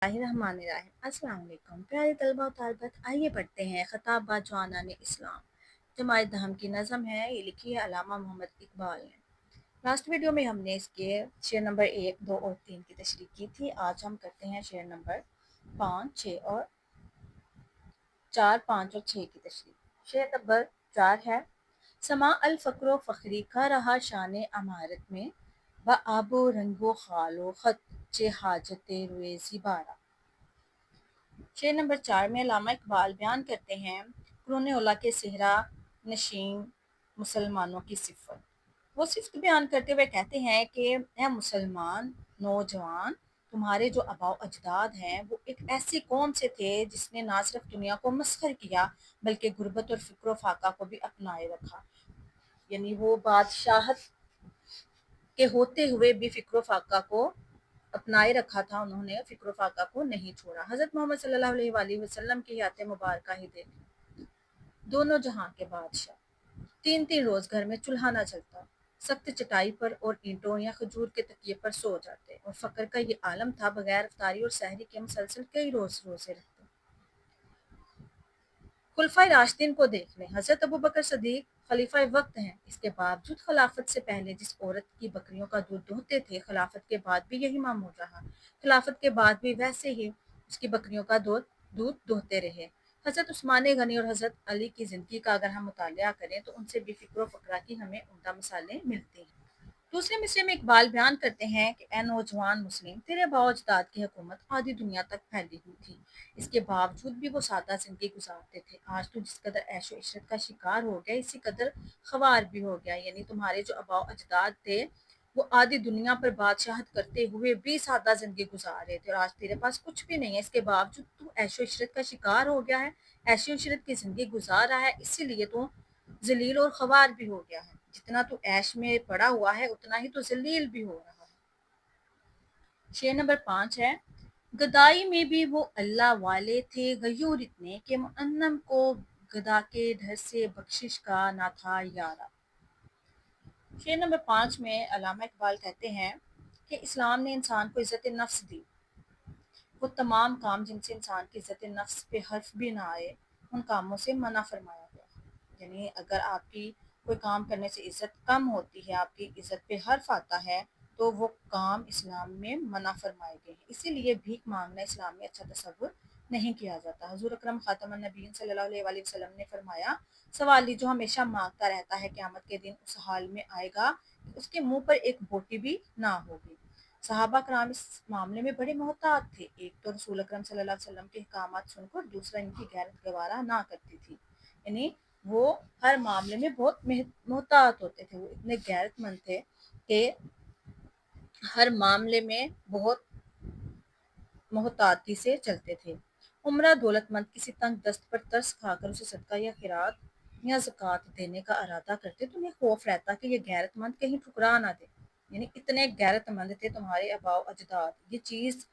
अस्सलाम वालेकुम प्यारे तलबा और तालिबात, आइए पढ़ते हैं खताबात जवानान इस्लाम। जमायत दहम की नज़म है, ये लिखी है अलामा मोहम्मद इकबाल ने। लास्ट वीडियो में हमने इसके शेर नंबर 1, 2 और 3 की तशरीह की थी। आज हम करते हैं शेर नंबर 5, 6 और 4, 5 और 6 की तशरीह। शेर नंबर 4 है, समा अल फ़क्रो फ़खरी का रहा शान अमारत में, ब आबो रंगो खालो खत चे हाजत रुए ज़िबारा। शेर नंबर 4 में अल्लामा इकबाल बयान करते हैं कुरान औला के सेहरा नशीन मुसलमानों की सिफत। वो सिफत बयान करते हुए कहते हैं कि ए मुसलमान नौजवान, तुम्हारे जो आबाओ अजदाद हैं वो एक ऐसी कौम से थे जिसने ना सिर्फ दुनिया को मस्खर किया बल्कि गुर्बत और फिक्र फाका को भी अपनाए रखा। यानी वो बादशाहत के होते हुए भी फिक्र फाका को अपनाए रखा था, उन्होंने फिक्र फाका को नहीं छोड़ा। हजरत मोहम्मद सल्लल्लाहु अलैहि वसल्लम की हयात मुबारक ही देख, दोनों जहां के बादशाह, 3-3 रोज घर में चूल्हा ना जलता, सख्त चटाई पर और ईंटों या खजूर के तकिए पर सो जाते, और फकर का ये आलम था बगैर अफ्तारी और सहरी के मुसलसल कई रोज रोजे रखते। खुलफाए राशिदीन को देख लें, हजरत अबू बकर सदीक खलीफा वक्त हैं, इसके बावजूद खिलाफत से पहले जिस औरत की बकरियों का दूध दोहते थे, खिलाफत के बाद भी यही मामूल रहा। खिलाफत के बाद भी वैसे ही उसकी बकरियों का दूध दूध दोहते रहे। हजरत उस्मान गनी और हजरत अली की जिंदगी का अगर हम मुतालिया करें तो उनसे भी फिक्र फकरा की हमें उम्दा मिसालें मिलती हैं। दूसरे मिसरे में इकबाल बयान करते हैं कि ए नौजवान मुस्लिम, तेरे बाओजदाद की हुकूमत आधी दुनिया तक फैली हुई थी, इसके बावजूद भी वो सादा जिंदगी गुजारते थे। आज तो जिस कदर ऐशो इशरत का शिकार हो गया, इसी कदर खवार भी हो गया। यानी तुम्हारे जो आबाओ अजदाद थे वो आधी दुनिया पर बादशाहत करते हुए भी सादा जिंदगी गुजार रहे थे, और आज तेरे पास कुछ भी नहीं है, इसके बावजूद तू ऐशो इशरत का शिकार हो गया है, ऐशो इशरत की जिंदगी गुजार रहा है, इसीलिए तू जलील और खवार भी हो गया है। जितना तू ऐश में पड़ा हुआ है उतना ही तो जलील भी हो रहा है। शेर नंबर 5 है, गदाई में भी वो अल्लाह वाले थे गयूर इतने कि मुअन्नम को गदा के डर से बख्शिश का ना था यारा। शेर नंबर 5 में अल्लामा इकबाल कहते हैं कि इस्लाम ने इंसान को इज्जत नफ्स दी। वो तमाम काम जिनसे इंसान की इज्जत नफ्स पे हर्फ भी ना आए, उन कामों से मना फरमाया गया। यानी अगर आपकी कोई काम करने से इज्जत कम होती है, आपकी इज्जत पे हर्फ आता है, तो वो काम इस्लाम में मना फरमाए गए हैं। इसीलिए भीख मांगना इस्लाम में अच्छा तस्वुर नहीं किया जाता। हुजूर अकरम खातमुन नबीय्यीन सल्लल्लाहु अलैहि वसल्लम ने फरमाया, सवाली जो हमेशा मांगता रहता है क़यामत के दिन उस हाल में आएगा कि उसके मुंह पर एक बोटी भी ना होगी। सहाबा कराम इस मामले में बड़े मोहतात थे। एक तो रसूल अकरम सल्लल्लाहु अलैहि वसल्लम के अहकामात सुनकर, दूसरा इनकी गैरत गवारा ना करती थी। यानी वो हर मामले में बहुत मोहतात होते थे, वो इतने गैरतमंद थे कि हर मामले में बहुत मोहताती से चलते थे। उम्रा दौलतमंद किसी तंग दस्त पर तरस खाकर उसे सदका या खिरात या ज़कात देने का इरादा करते तो उन्हें खौफ रहता कि ये गैरतमंद कहीं ठुकरा ना दे। यानी इतने गैरतमंद थे तुम्हारे आबाओ अजदाद। ये चीज़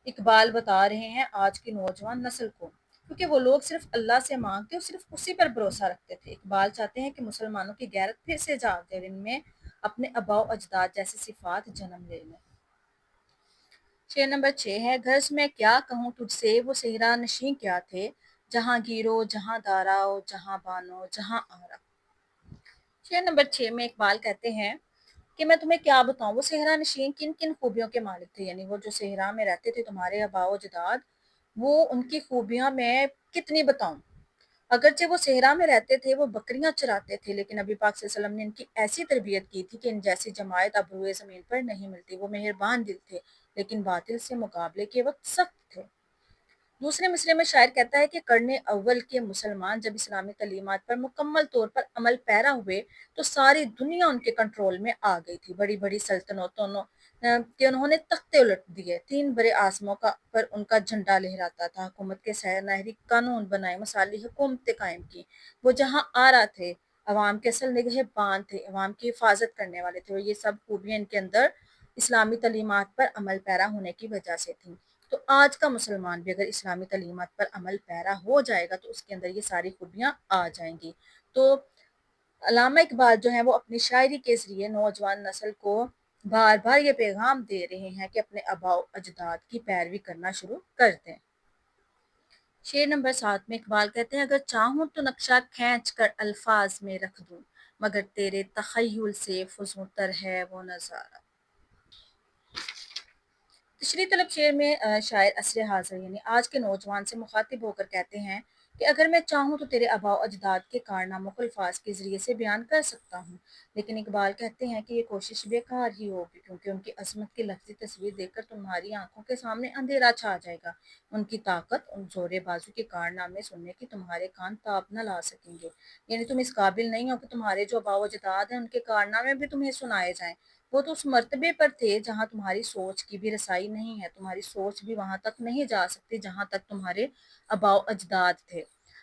इकबाल बता रहे हैं आज की नौजवान नस्ल को, क्योंकि वो लोग सिर्फ अल्लाह से मांगते और सिर्फ उसी पर भरोसा रखते थे। इकबाल चाहते हैं कि मुसलमानों की गैरत फिर से जाग दे, इनमें अपने आबाओ अजदाद जैसी सिफात जन्म ले लें। शेर नंबर 6 है, गर्ज मैं क्या कहूँ तुझसे वो सेहरा नशीं क्या थे, जहाँ गिरो जहाँ दाराओ जहाँ बानो जहाँ आरा। शेर नंबर 6 में इकबाल कहते हैं कि मैं तुम्हें क्या बताऊं वो सेहरा नशीं किन किन खूबियों के मालिक थे। यानी वो जो सेहरा में रहते थे तुम्हारे आबाओ अजदाद, वो उनकी खूबियां मैं कितनी बताऊं। अगरचे वो सेहरा में रहते थे, वो बकरियां चराते थे, लेकिन नबी पाक सल्लल्लाहु अलैहि वसल्लम ने इनकी ऐसी तरबियत की थी कि इन जैसी जमायत अब रुए ज़मीन पर नहीं मिलती। वो मेहरबान दिल थे, लेकिन बातिल से मुकाबले के वक्त सख्त थे। दूसरे मिसरे में शायर कहता है कि करने अव्वल के मुसलमान जब इस्लामी तलीमात पर मुकम्मल तौर पर अमल पैरा हुए तो सारी दुनिया उनके कंट्रोल में आ गई थी। बड़ी बड़ी सल्तनतों के उन्होंने तख्ते उलट दिए, 3 बड़े आसमों का पर उनका झंडा लहराता था। हुकूमत के नहरी कानून बनाए, मसाली हुकूमतें कायम की। वो जहाँ आ रहा थे अवाम के असल निगहबान थे, अवाम की हिफाजत करने वाले थे, और ये सब खूबियाँ इनके अंदर इस्लामी तलीमात पर अमल पैरा होने की वजह से थी। तो आज का मुसलमान भी अगर इस्लामी तलीमात पर अमल पैरा हो जाएगा तो उसके अंदर ये सारी खूबियाँ आ जाएंगी। तो अल्लामा इकबाल जो है वो अपनी शायरी के ज़रिए नौजवान नस्ल को बार बार ये पैगाम दे रहे हैं कि अपने आबाओ अजदाद की पैरवी करना शुरू कर दें। शेर नंबर 7 में इकबाल कहते हैं, अगर चाहूं तो नक्शा खींच कर अल्फाज में रख दूं, मगर तेरे तखय्युल से फजूतर है वो नजारा। तशरीह तलब शेर में शायर असर हाज़िर यानी आज के नौजवान से मुखातिब होकर कहते हैं कि अगर मैं चाहूँ तो तेरे आबा अजदाद के कारनामों को अल्फाज के ज़रिए से बयान कर सकता हूँ, लेकिन इकबाल कहते हैं कि ये कोशिश बेकार ही होगी, क्योंकि उनकी अजमत की लफ्ज़ी तस्वीर देखकर तुम्हारी आंखों के सामने अंधेरा छा जाएगा। उनकी ताकत, उन जोरे बाजू के कारनामे सुनने की तुम्हारे कान ताब न ला सकेंगे। यानी तुम इस काबिल नहीं हो कि तुम्हारे जो आबा अजदाद हैं उनके कारनामे भी तुम्हें सुनाए जाएं। वो तो उस मर्तबे पर थे जहाँ तुम्हारी सोच की भी रसाई नहीं है, तुम्हारी सोच भी वहां तक नहीं जा सकती जहां तक तुम्हारे आबाओ अजदाद थे।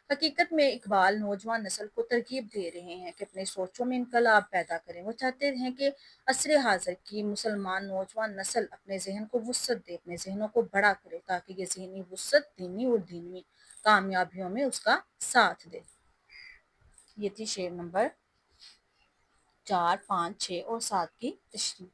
हकीकत में इकबाल नौजवान नस्ल को तरकीब दे रहे हैं कि अपने सोचों में इनकलाब पैदा करें। वो चाहते हैं कि असर हाजिर की मुसलमान नौजवान नस्ल अपने जहन को वुसअत दे, अपने जहनों को बड़ा करे, ताकि ये जहनी वुसअत दीनी और दीनी कामयाबियों में उसका साथ दे। ये थी शेर नंबर 4, 5, 6 और 7 की तशरीह।